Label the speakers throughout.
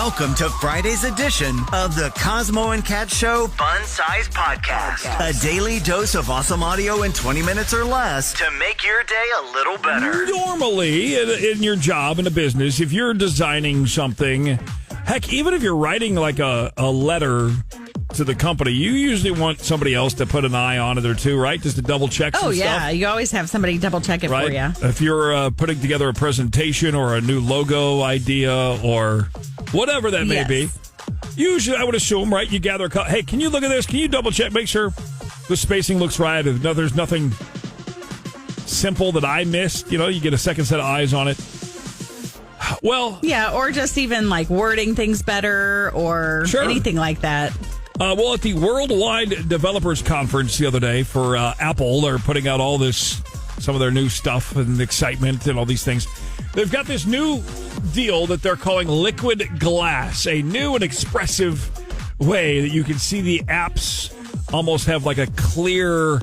Speaker 1: Welcome to Friday's edition of the Cosmo and Kat Show Fun Size Podcast. A daily dose of awesome audio in 20 minutes or less to make your day a little better.
Speaker 2: Normally, in your job, in a business, if you're designing something, heck, even if you're writing like a letter to the company, you usually want somebody else to put an eye on it or two, right? Just to double check some stuff.
Speaker 3: You always have somebody double check it for you.
Speaker 2: If you're putting together a presentation or a new logo idea or whatever that may be, usually I would assume, right, you gather hey, can you look at this? Can you double check, make sure the spacing looks right? If there's nothing simple that I missed, you get a second set of eyes on it. Well,
Speaker 3: yeah, or just even like wording things better or anything like that.
Speaker 2: Well, at the Worldwide Developers Conference the other day for Apple, they're putting out some of their new stuff and excitement and all these things. They've got this new deal that they're calling liquid glass, a new and expressive way that you can see the apps almost have like a clear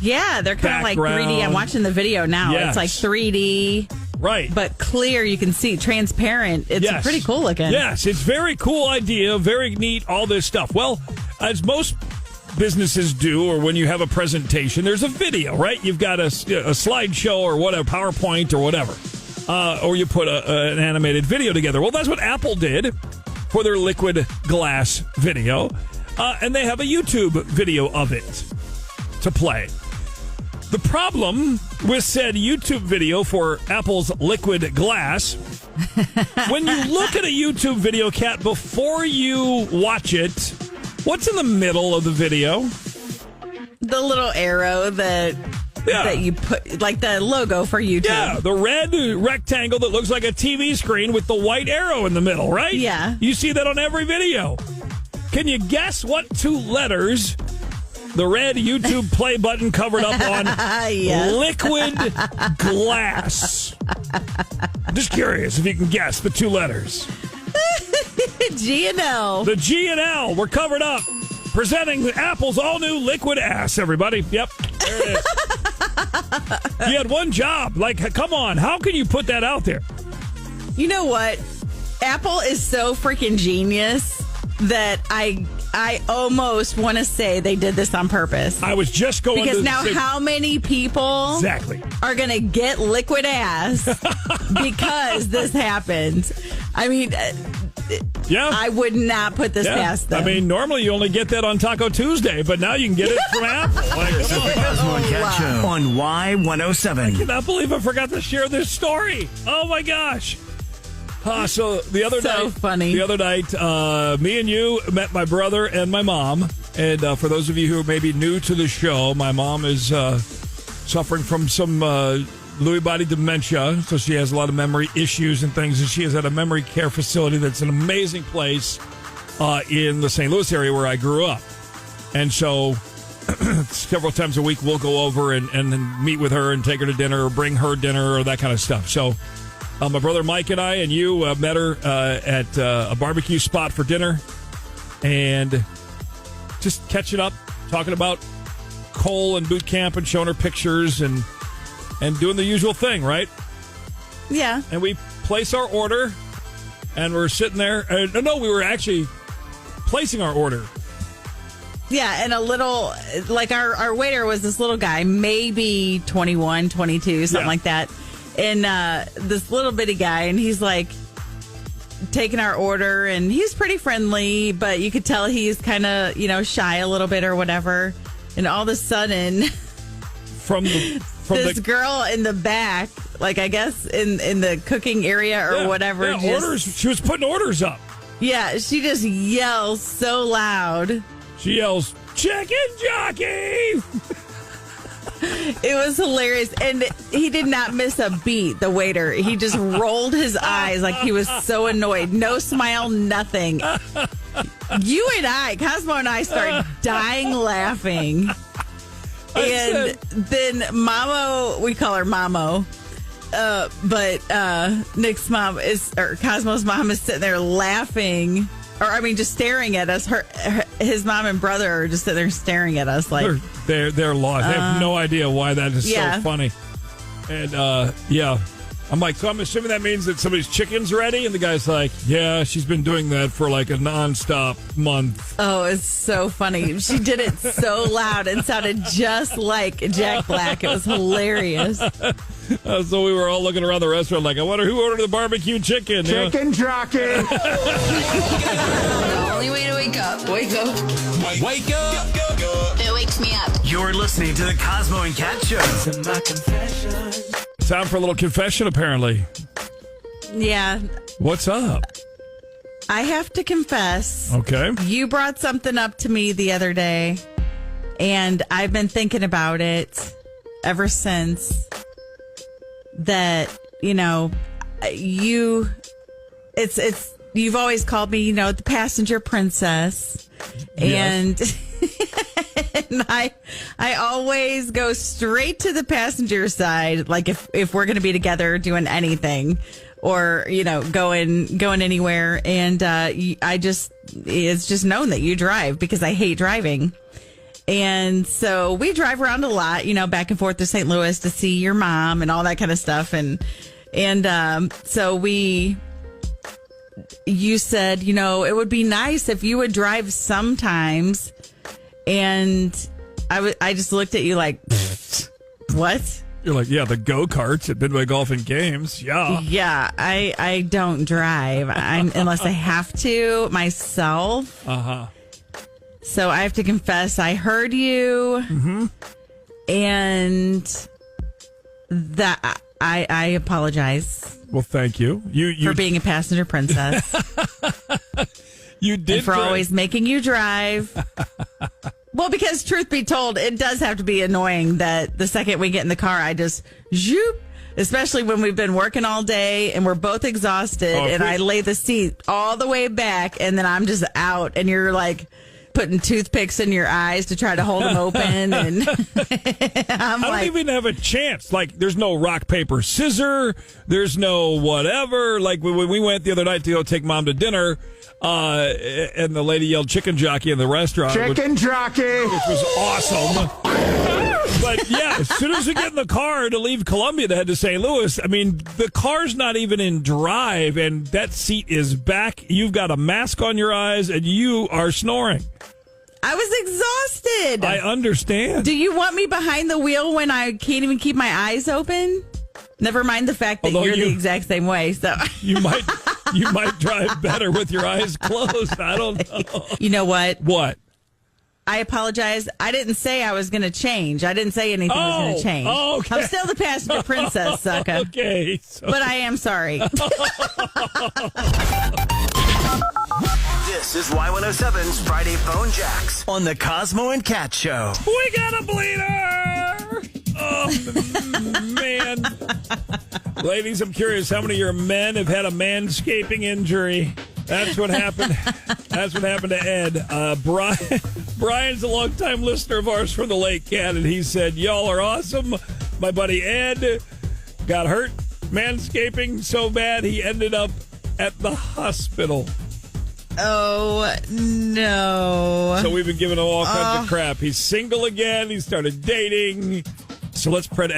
Speaker 3: they're kind of like 3D. I'm watching the video now.
Speaker 2: Yes.
Speaker 3: It's like 3D.
Speaker 2: Right.
Speaker 3: But clear, you can see, transparent. It's pretty cool looking.
Speaker 2: Yes, it's very cool idea, very neat, all this stuff. Well, as most businesses do, or when you have a presentation, there's a video, right? You've got a slideshow or whatever, PowerPoint or whatever. Or you put an animated video together. Well, that's what Apple did for their liquid glass video. And they have a YouTube video of it to play. The problem with said YouTube video for Apple's liquid glass, when you look at a YouTube video, Kat, before you watch it, what's in the middle of the video?
Speaker 3: The little arrow that you put, like the logo for YouTube.
Speaker 2: Yeah, the red rectangle that looks like a TV screen with the white arrow in the middle, right?
Speaker 3: Yeah.
Speaker 2: You see that on every video. Can you guess what two letters the red YouTube play button covered up on liquid glass? Just curious if you can guess the two letters.
Speaker 3: G and L.
Speaker 2: The G and L were covered up. Presenting Apple's all-new liquid ass, everybody. Yep, there it is. You had one job. Like, come on. How can you put that out there?
Speaker 3: You know what? Apple is so freaking genius that I almost want to say they did this on purpose.
Speaker 2: I was just going
Speaker 3: because
Speaker 2: to
Speaker 3: now
Speaker 2: say,
Speaker 3: how many people are going to get liquid ass because this happened? I mean, I would not put this past them.
Speaker 2: I mean, normally you only get that on Taco Tuesday, but now you can get it from Apple.
Speaker 1: This is the Cosmo and Kat Show on Y107.
Speaker 2: I cannot believe I forgot to share this story. Oh, my gosh. So the other night, me and you met my brother and my mom. And for those of you who may be new to the show, my mom is suffering from some Lewy body dementia. So she has a lot of memory issues and things. And she is at a memory care facility that's an amazing place in the St. Louis area where I grew up. And so several times a week we'll go over and meet with her and take her to dinner or bring her dinner or that kind of stuff. So my brother Mike and I and you met her at a barbecue spot for dinner and just catching up, talking about Cole and boot camp and showing her pictures and doing the usual thing, right?
Speaker 3: Yeah.
Speaker 2: And we place our order and we're sitting there. We were actually placing our order.
Speaker 3: Yeah, and a little, like our waiter was this little guy, maybe 21, 22, something like that. And this little bitty guy, and he's like taking our order, and he's pretty friendly, but you could tell he's kind of, shy a little bit or whatever. And all of a sudden, this girl in the back, like I guess in the cooking area or whatever.
Speaker 2: Orders. She was putting orders up.
Speaker 3: Yeah, she just yells so loud.
Speaker 2: She yells, "Chicken jockey!"
Speaker 3: It was hilarious. And he did not miss a beat, the waiter. He just rolled his eyes like he was so annoyed. No smile, nothing. You and I, Cosmo and I, started dying laughing. And then Mamo, we call her Mamo, but Nick's mom or Cosmo's mom is sitting there laughing. Or, I mean, just staring at us. His mom and brother are just sitting there staring at us like...
Speaker 2: They're lost. They have no idea why that is so funny. And, I'm like, so I'm assuming that means that somebody's chicken's ready? And the guy's like, yeah, she's been doing that for like a nonstop month.
Speaker 3: Oh, it's so funny. She did it so loud and sounded just like Jack Black. It was hilarious.
Speaker 2: So we were all looking around the restaurant like, I wonder who ordered the barbecue chicken.
Speaker 4: Chicken jockey.
Speaker 5: The only way to wake up. Wake up.
Speaker 6: Wake up.
Speaker 5: It wakes me up.
Speaker 1: You're listening to the Cosmo and Kat Show.
Speaker 2: Time for a little confession, apparently.
Speaker 3: Yeah.
Speaker 2: What's up?
Speaker 3: I have to confess.
Speaker 2: Okay.
Speaker 3: You brought something up to me the other day, and I've been thinking about it ever since. That, you've always called me, the passenger princess.
Speaker 2: Yes.
Speaker 3: And I always go straight to the passenger side. Like if we're going to be together doing anything or, going anywhere. And, it's just known that you drive because I hate driving. And so we drive around a lot, back and forth to St. Louis to see your mom and all that kind of stuff. And so you said, it would be nice if you would drive sometimes. And I just looked at you like, what?
Speaker 2: You're like, yeah, the go-karts at Midway Golf and Games. Yeah.
Speaker 3: Yeah, I don't drive unless I have to myself.
Speaker 2: Uh-huh.
Speaker 3: So I have to confess, I heard you, and that I apologize.
Speaker 2: Well, thank you. You
Speaker 3: for being a passenger princess.
Speaker 2: You did.
Speaker 3: And for always making you drive. Well, because truth be told, it does have to be annoying that the second we get in the car, I just zoop. Especially when we've been working all day and we're both exhausted, and I lay the seat all the way back, and then I'm just out, and you're like putting toothpicks in your eyes to try to hold them open, and I
Speaker 2: don't even have a chance. Like, there's no rock, paper, scissor. There's no whatever. Like, when we went the other night to go take Mom to dinner, and the lady yelled chicken jockey in the restaurant.
Speaker 4: Chicken jockey!
Speaker 2: Which was awesome. But, yeah, as soon as we get in the car to leave Columbia to head to St. Louis, I mean, the car's not even in drive, and that seat is back. You've got a mask on your eyes, and you are snoring.
Speaker 3: I was exhausted.
Speaker 2: I understand.
Speaker 3: Do you want me behind the wheel when I can't even keep my eyes open? Never mind the fact that you're the exact same way. So
Speaker 2: you might drive better with your eyes closed. I don't know.
Speaker 3: You know what?
Speaker 2: What?
Speaker 3: I apologize. I didn't say I was going to change. I didn't say anything was going to change.
Speaker 2: Okay.
Speaker 3: I'm still the passenger princess, sucker.
Speaker 2: Okay.
Speaker 3: But I am sorry.
Speaker 1: This is Y107's Friday Phone Jacks on the Cosmo and Kat Show.
Speaker 2: We got a bleeder! Oh, man. Ladies, I'm curious, how many of your men have had a manscaping injury? That's what happened. That's what happened to Ed. Brian's a longtime listener of ours from the Lake Cat, and he said, y'all are awesome. My buddy Ed got hurt manscaping so bad he ended up at the hospital.
Speaker 3: Oh, no.
Speaker 2: So we've been giving him all kinds of crap. He's single again. He started dating. So let's prank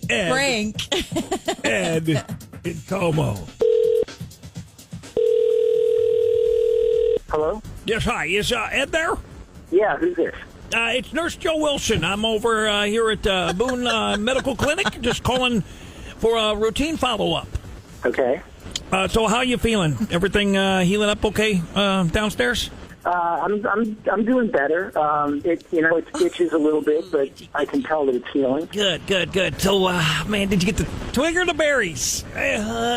Speaker 2: Ed. Ed in Como.
Speaker 7: Hello?
Speaker 2: Yes, hi. Is Ed there?
Speaker 7: Yeah, who's this?
Speaker 2: It's Nurse Joe Wilson. I'm over here at Boone Medical Clinic, just calling for a routine follow-up.
Speaker 7: Okay.
Speaker 2: So how you feeling? Everything healing up okay downstairs?
Speaker 7: I'm doing better. It itches a little bit, but I can tell that it's healing.
Speaker 2: Good. So, man, did you get the twig or the berries?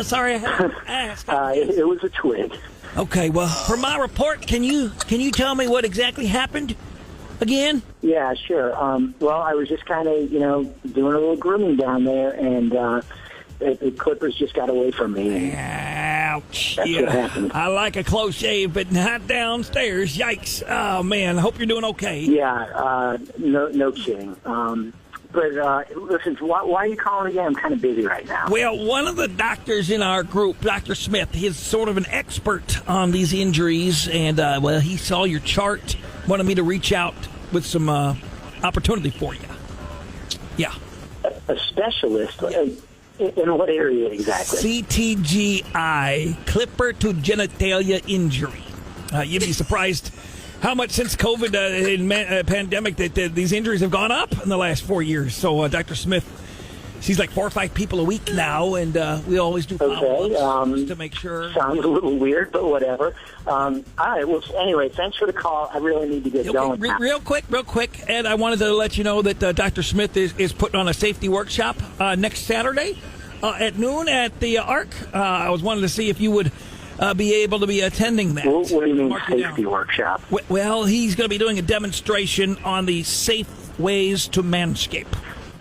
Speaker 2: Sorry, I had to ask.
Speaker 7: It was a twig.
Speaker 2: Okay, well, for my report, can you tell me what exactly happened again?
Speaker 7: Yeah, sure. Well, I was just kind of, doing a little grooming down there, and the clippers just got away from me.
Speaker 2: Ouch.
Speaker 7: That's what happened.
Speaker 2: I like a close shave, but not downstairs. Yikes. Oh, man, I hope you're doing okay.
Speaker 7: Yeah, no kidding. But listen, why are you calling again? I'm kind of busy right now.
Speaker 2: Well, one of the doctors in our group, Dr. Smith, he's sort of an expert on these injuries, and, he saw your chart, wanted me to reach out with some opportunity for you. Yeah.
Speaker 7: a specialist. In what area exactly?
Speaker 2: CTGI, clipper to genitalia injury. You'd be surprised how much since COVID pandemic that these injuries have gone up in the last 4 years. So Dr. Smith, she's like 4 or 5 people a week now, and we always do follow-ups to make sure.
Speaker 7: Sounds a little weird, but whatever. All right. Well, anyway, thanks for the call. I really need to get going.
Speaker 2: Real quick, Ed, I wanted to let you know that Dr. Smith is putting on a safety workshop next Saturday at noon at the Arc. I was wanting to see if you would be able to be attending that.
Speaker 7: What do you mean safety workshop?
Speaker 2: Well, he's going to be doing a demonstration on the safe ways to manscape.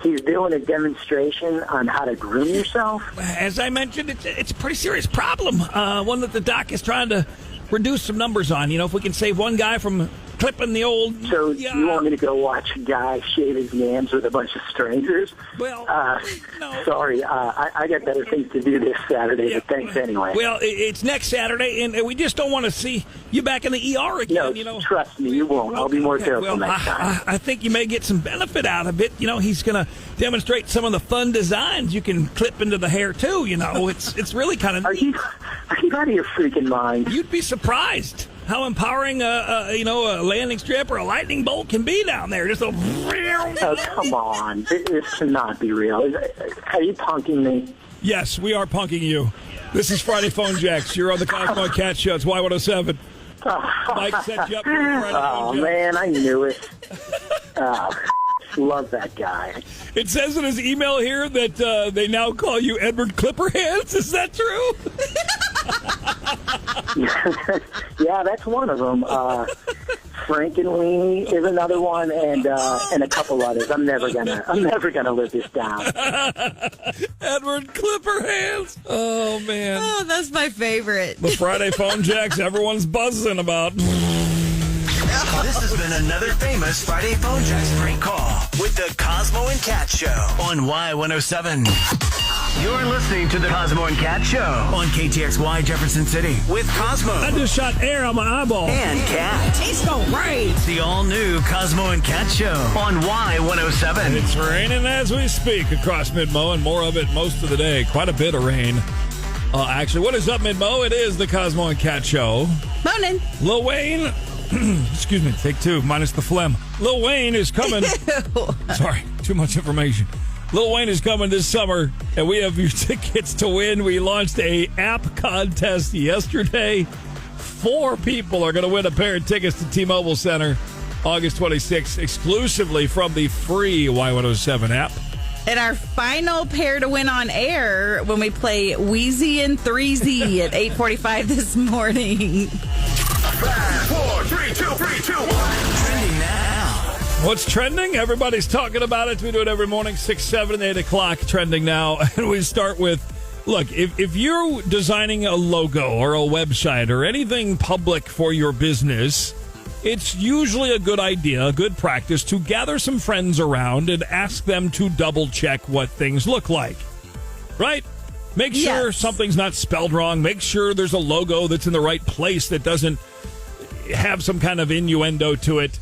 Speaker 7: He's doing a demonstration on how to groom yourself?
Speaker 2: As I mentioned, it's a pretty serious problem. One that the doc is trying to reduce some numbers on. You know, if we can save one guy from clipping the old...
Speaker 7: So you want me to go watch a guy shave his yams with a bunch of strangers?
Speaker 2: Well, no.
Speaker 7: Sorry, I got better things to do this Saturday, but thanks anyway.
Speaker 2: Well, it's next Saturday, and we just don't want to see you back in the ER again.
Speaker 7: No,
Speaker 2: you know.
Speaker 7: Trust me, you won't. I'll be more careful next time.
Speaker 2: I think you may get some benefit out of it. You know, he's going to demonstrate some of the fun designs you can clip into the hair, too. You know, it's really kind of... Are you
Speaker 7: out of your freaking mind?
Speaker 2: You'd be surprised how empowering a landing strip or a lightning bolt can be down there. Just a...
Speaker 7: Oh, come on. This cannot be real. Are you punking me?
Speaker 2: Yes, we are punking you. This is Friday Phone Jacks. You're on the Cosmo Kat Show. It's Y107. Mike set you up for Friday Phone Jacks.
Speaker 7: Man, I knew it. Love that guy.
Speaker 2: It says in his email here that they now call you Edward Clipperhands. Is that true?
Speaker 7: Yeah, that's one of them. Frank and Weenie is another one, and a couple others. I'm never gonna live this down.
Speaker 2: Edward Clipperhands. Oh man.
Speaker 3: Oh, that's my favorite.
Speaker 2: The Friday Phone Jacks everyone's buzzing about.
Speaker 1: This has been another famous Friday Phone Jacks prank call with the Cosmo and Kat Show on Y107. You're listening to the Cosmo and Kat Show on KTXY Jefferson City with Cosmo.
Speaker 2: I just shot air on my eyeball.
Speaker 1: And Kat.
Speaker 3: Tastes so right.
Speaker 1: The all-new Cosmo and Kat Show on Y107.
Speaker 2: It's raining as we speak across Mid-Mo, and more of it most of the day. Quite a bit of rain. Actually, what is up, Mid-Mo? It is the Cosmo and Kat Show.
Speaker 3: Morning.
Speaker 2: Lil Wayne... Excuse me, take two, minus the phlegm. Lil Wayne is coming. Sorry, too much information. Lil Wayne is coming this summer, and we have your tickets to win. We launched a app contest yesterday. 4 people are going to win a pair of tickets to T-Mobile Center August 26th, exclusively from the free Y107 app.
Speaker 3: And our final pair to win on air when we play Wheezy and 3Z at 8:45 this morning.
Speaker 1: 5, 4, 3, 2, 1. Trending now.
Speaker 2: What's trending? Everybody's talking about it. We do it every morning, 6, 7, 8 o'clock. Trending now. And we start with, look, if you're designing a logo or a website or anything public for your business, it's usually a good idea, a good practice to gather some friends around and ask them to double check what things look like. Right? Make sure something's not spelled wrong. Make sure there's a logo that's in the right place that doesn't have some kind of innuendo to it.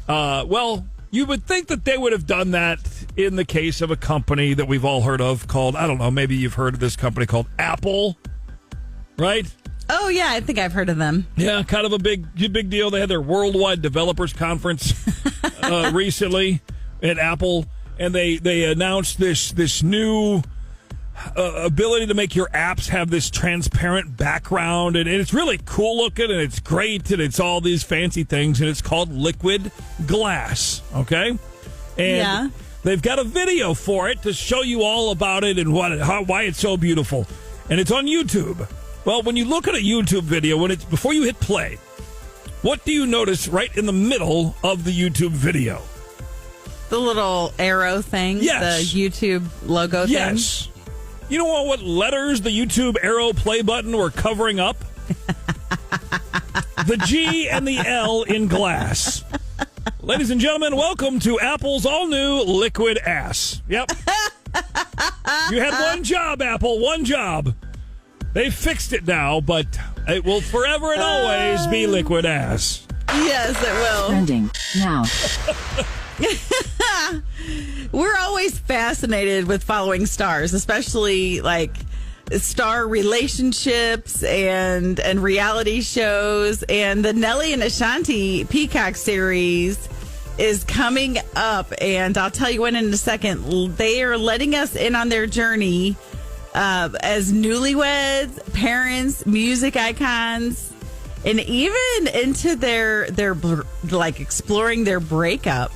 Speaker 2: Well, you would think that they would have done that in the case of a company that we've all heard of called, I don't know, maybe you've heard of this company called Apple, right?
Speaker 3: Oh, yeah, I think I've heard of them.
Speaker 2: Yeah, kind of a big deal. They had their Worldwide Developers Conference recently at Apple, and they announced this new ability to make your apps have this transparent background, and it's really cool looking, and it's great, and it's all these fancy things, and it's called Liquid Glass, okay? And they've got a video for it to show you all about it and why it's so beautiful, and it's on YouTube. Well, when you look at a YouTube video, before you hit play, what do you notice right in the middle of the YouTube video?
Speaker 3: The little arrow thing?
Speaker 2: Yes.
Speaker 3: The YouTube logo thing?
Speaker 2: Yes. You know what letters the YouTube arrow play button were covering up? The G and the L in glass. Ladies and gentlemen, welcome to Apple's all-new Liquid Ass. Yep. You had one job, Apple, one job. They fixed it now, but it will forever and always be Liquid Ass.
Speaker 3: Yes, it will.
Speaker 4: Trending now.
Speaker 3: We're always fascinated with following stars, especially like star relationships and reality shows. And the Nelly and Ashanti Peacock series is coming up, and I'll tell you when in a second. They are letting us in on their journey as newlyweds, parents, music icons, and even into their like exploring their breakup.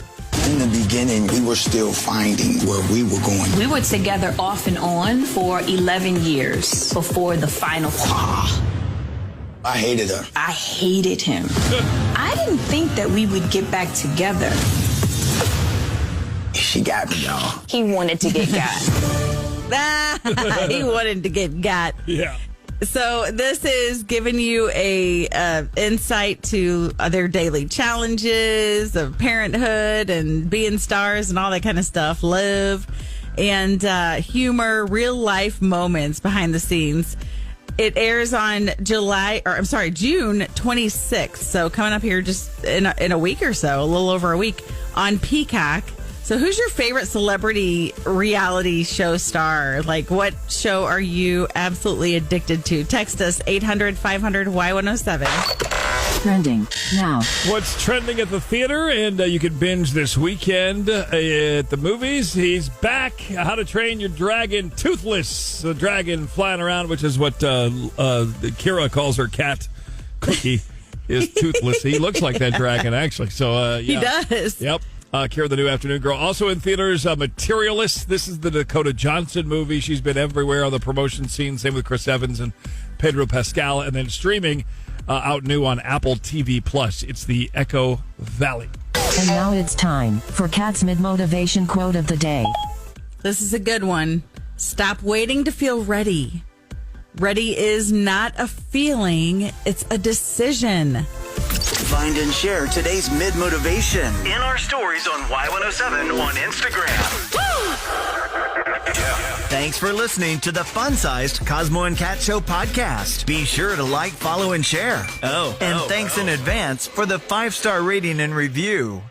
Speaker 4: In the beginning, we were still finding where we were going.
Speaker 6: We were together off and on for 11 years before the final.
Speaker 4: I hated her.
Speaker 6: I hated him. I didn't think that we would get back together.
Speaker 4: She got me, y'all.
Speaker 6: He wanted to get got.
Speaker 3: He wanted to get got.
Speaker 2: Yeah.
Speaker 3: So this is giving you a insight to their daily challenges of parenthood and being stars and all that kind of stuff. Love and humor, real life moments behind the scenes. It airs on June 26th. So coming up here just in a week or so, a little over a week on Peacock. So who's your favorite celebrity reality show star? Like, what show are you absolutely addicted to? Text us 800-500-Y107.
Speaker 8: Trending now.
Speaker 2: What's trending at the theater? And you can binge this weekend at the movies. He's back. How to Train Your Dragon Toothless. The dragon flying around, which is what Kira calls her cat, Cookie, is toothless. He looks like that dragon, actually. So yeah.
Speaker 3: He does.
Speaker 2: Yep. Kira, the new afternoon girl. Also in theaters, Materialist. This is the Dakota Johnson movie. She's been everywhere on the promotion scene. Same with Chris Evans and Pedro Pascal. And then streaming out new on Apple TV Plus. It's The Echo Valley.
Speaker 8: And now it's time for Kat's mid-motivation quote of the day.
Speaker 3: This is a good one. Stop waiting to feel ready. Ready is not a feeling, it's a decision.
Speaker 1: Find and share today's mid-motivation in our stories on Y107 on Instagram. Thanks for listening to the fun-sized Cosmo and Kat Show podcast. Be sure to like, follow, and share. Thanks in advance for the 5-star rating and review.